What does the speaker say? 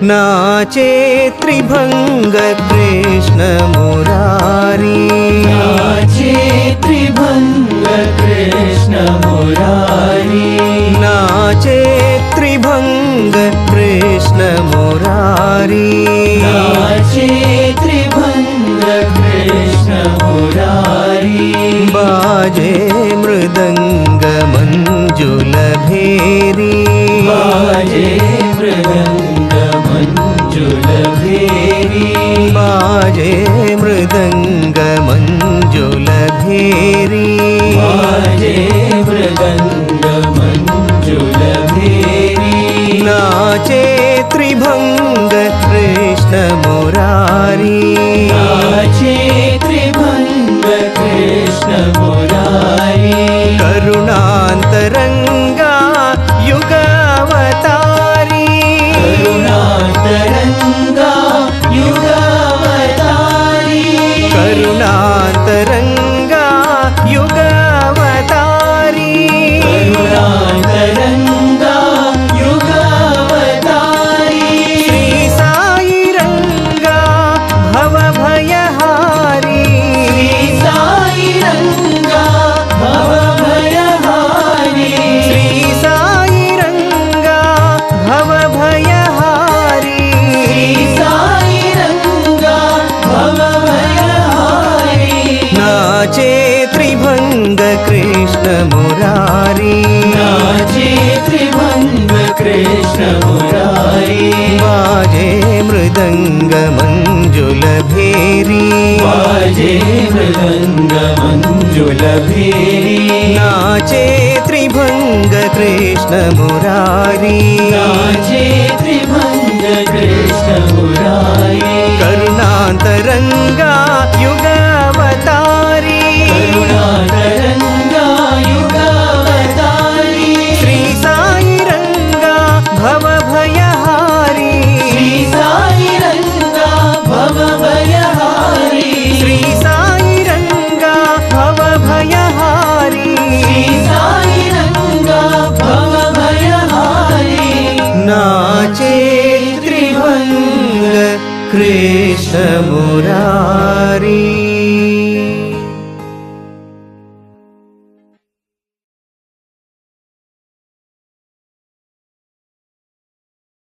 नाचे त्रिभंग कृष्ण मुरारी, नाचे त्रिभंग कृष्ण मुरारी, नाचे त्रिभंग कृष्ण मुरारी, नाचे त्रिभंग कृष्ण मुरारी। बाजे मृदंग मंजुल भेरी, बाजे मृदंग मंजुल भेरी, बाजे मृदंग मंजुल भेरी, बाजे मृदंग मंजुल भेरी। नाचे त्रिभंग कृष्ण मुरारी, नाचे त्रिभंग कृष्ण मुरारी। करुणांतरंगा युगावतारी, करुणांतरंगा युगावतारी, करुणांतरंगा युगावतारी, करुणांतरंगा युगावतारी। श्री साई रंगा भवभयहारी, श्री साई रंगा भवभयहारी, श्री साई रंगा भवभयहारी, श्री साई रंगा भवभयहारी। नाचे त्रिभंग कृष्ण मुरारी, नाचे त्रिभंग कृष्ण मुरारी, बाजे मृदंग मंजुल भेरी, बाजे मृदंग मंजुल भेरी। नाचे त्रिभंग कृष्ण मुरारी, नाचे त्रिभंग कृष्ण मुरारी। करुणांतरंगा युगावतारी, करुणांतरंगा युगावतारी, श्री साई रंगा भवभयहारी, श्री साई रंगा भवभयहारी, श्री साई रंगा भवभयहारी, श्री साई रंगा भवभयहारी। नाचे त्रिभंग कृष्ण मुरारी।